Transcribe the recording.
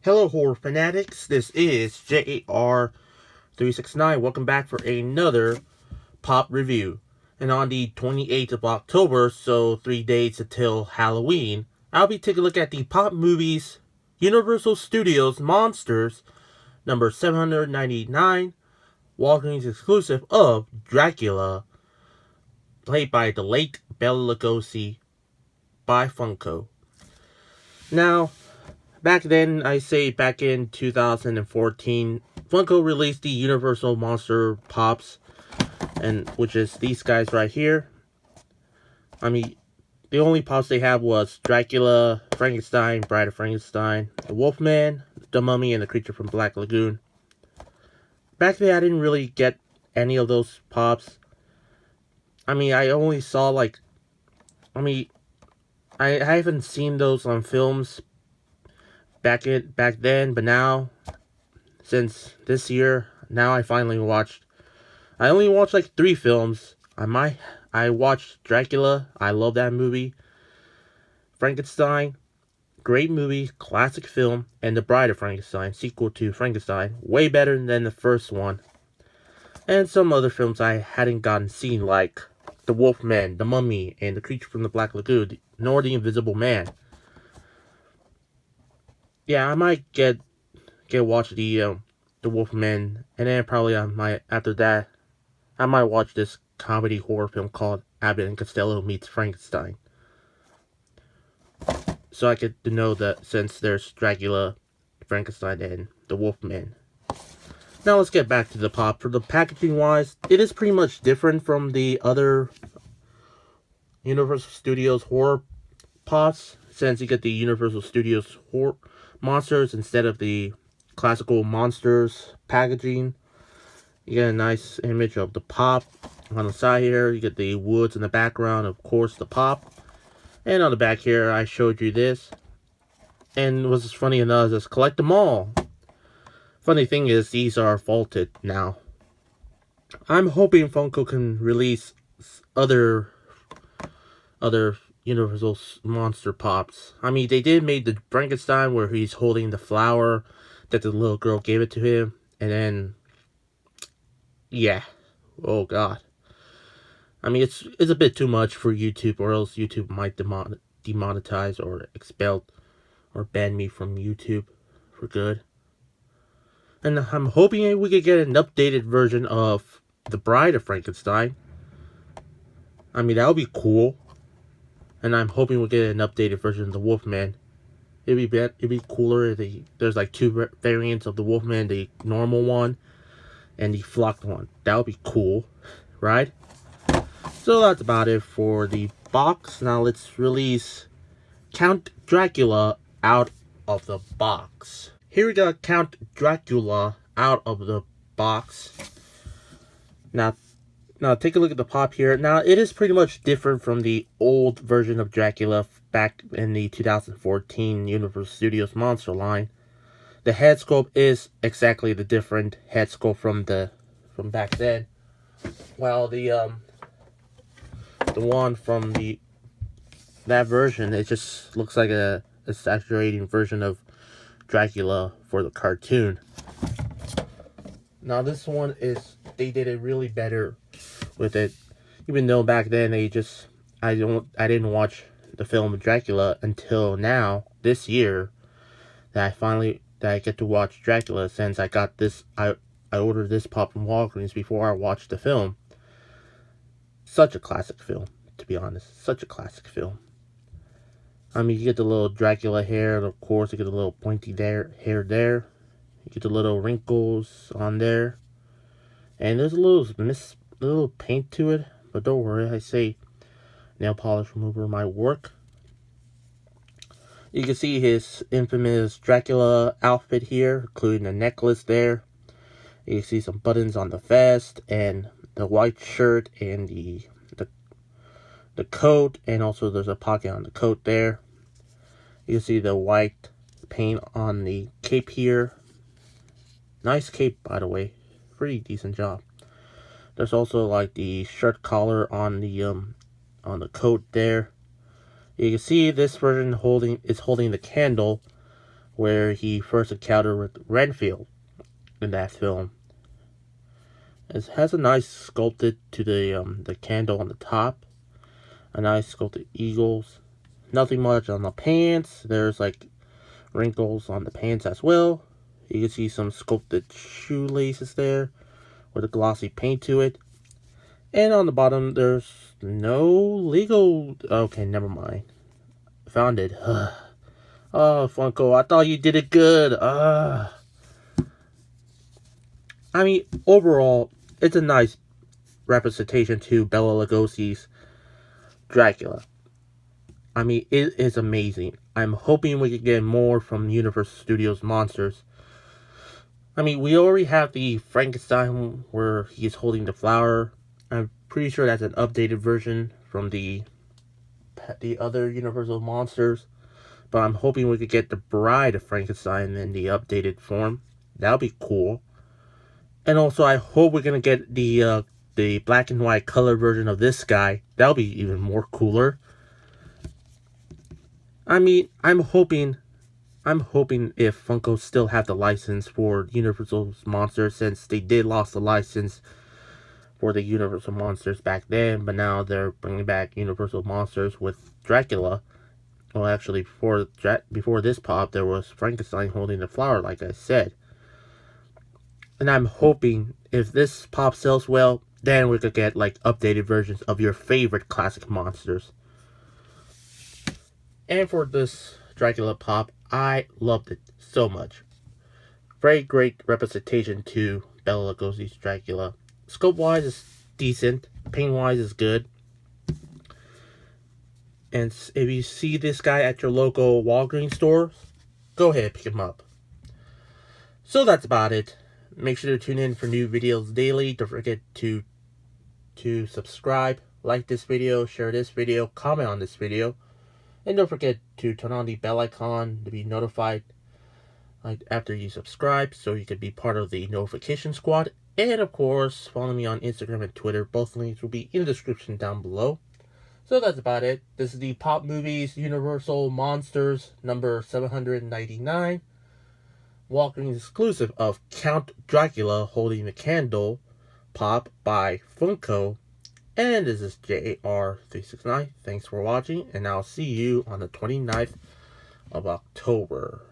Hello horror fanatics, this is J.A.R. 369. Welcome back for another pop review. And on the 28th of October, so 3 days until Halloween, I'll be taking a look at the pop movies Universal Studios Monsters number 799, Walgreens exclusive of Dracula, played by the late Bela Lugosi by Funko. Now, back then, I say back in 2014, Funko released the Universal Monster Pops, and which is these guys right here. I mean, the only pops they have was Dracula, Frankenstein, Bride of Frankenstein, the Wolfman, the Mummy, and the Creature from Black Lagoon. Back then, I didn't really get any of those pops. I mean, I only saw I haven't seen those on films back then, but now, since this year, now I only watched like 3 films. I watched Dracula, I love that movie. Frankenstein, great movie, classic film, and The Bride of Frankenstein, sequel to Frankenstein, way better than the first one. And some other films I hadn't gotten seen, like The Wolfman, The Mummy, and The Creature from the Black Lagoon, nor The Invisible Man. Yeah, I might get watch the Wolfman, and then probably after that I might watch this comedy horror film called Abbott and Costello Meets Frankenstein. So I get to know that since there's Dracula, Frankenstein, and the Wolfman. Now let's get back to the pop. For the packaging wise, it is pretty much different from the other Universal Studios horror pops, since you get the Universal Studios horror monsters instead of the classical monsters packaging. You get a nice image of the pop on the side here. You get the woods in the background, of course, the pop. And on the back here, I showed you this. And what's funny enough is collect them all. Funny thing is, these are faulted now. I'm hoping Funko can release other Universal monster pops. I mean, they did make the Frankenstein where he's holding the flower that the little girl gave it to him. And then, yeah. Oh, God. I mean, it's a bit too much for YouTube, or else YouTube might demonetize or expel or ban me from YouTube for good. And I'm hoping we could get an updated version of The Bride of Frankenstein. I mean, that would be cool. And I'm hoping we'll get an updated version of the Wolfman. It'd be cooler if there's like 2 variants of the Wolfman, the normal one and the flocked one. That would be cool, right? So that's about it for the box. Now let's release Count Dracula out of the box. Here we got Count Dracula out of the box. Now take a look at the pop here. Now it is pretty much different from the old version of Dracula back in the 2014 Universal Studios Monster line. The head sculpt is exactly the different head sculpt from back then. While the one from that version, it just looks like a exaggerating version of Dracula for the cartoon. Now this one they did it really better with it, even though back then I didn't watch the film Dracula until now this year that I get to watch Dracula, since I got this I ordered this pop from Walgreens before I watched the film. Such a classic film, to be honest. Such a classic film. I mean, you get the little Dracula hair, and of course, you get the little pointy hair there. You get the little wrinkles on there. And there's a little paint to it. But don't worry, I say nail polish remover might work. You can see his infamous Dracula outfit here, including a necklace there. You can see some buttons on the vest, and the white shirt, and the coat, and also there's a pocket on the coat there. You can see the white paint on the cape here. Nice cape, by the way. Pretty decent job. There's also like the shirt collar on the coat there. You can see this version is holding the candle, where he first encountered with Renfield in that film. It has a nice sculpted to the candle on the top, a nice sculpted eagles. Nothing much on the pants. There's like wrinkles on the pants as well. You can see some sculpted shoelaces there with a glossy paint to it. And on the bottom, there's no legal. Okay, never mind. Found it. Oh, Funko, I thought you did it good. I mean, overall, it's a nice representation to Bela Lugosi's Dracula. I mean, it is amazing. I'm hoping we can get more from Universal Studios Monsters. I mean, we already have the Frankenstein where he's holding the flower. I'm pretty sure that's an updated version from the other Universal Monsters. But I'm hoping we could get the Bride of Frankenstein in the updated form. That'll be cool. And also, I hope we're gonna get the black and white color version of this guy. That'll be even more cooler. I mean, I'm hoping if Funko still have the license for Universal Monsters, since they did lost the license for the Universal Monsters back then, but now they're bringing back Universal Monsters with Dracula. Well, actually, before this pop, there was Frankenstein holding the flower, like I said. And I'm hoping if this pop sells well, then we could get like updated versions of your favorite classic monsters. And for this Dracula pop, I loved it so much. Very great representation to Bela Lugosi's Dracula. Scope wise is decent, paint wise is good. And if you see this guy at your local Walgreens store, go ahead pick him up. So that's about it. Make sure to tune in for new videos daily. Don't forget to subscribe, like this video, share this video, comment on this video. And don't forget to turn on the bell icon to be notified after you subscribe, so you can be part of the notification squad. And of course, follow me on Instagram and Twitter. Both links will be in the description down below. So that's about it. This is the Pop Movies Universal Monsters number 799. Walgreens exclusive of Count Dracula Holding the Candle pop by Funko. And this is J.A.R. 369. Thanks for watching, and I'll see you on the 29th of October.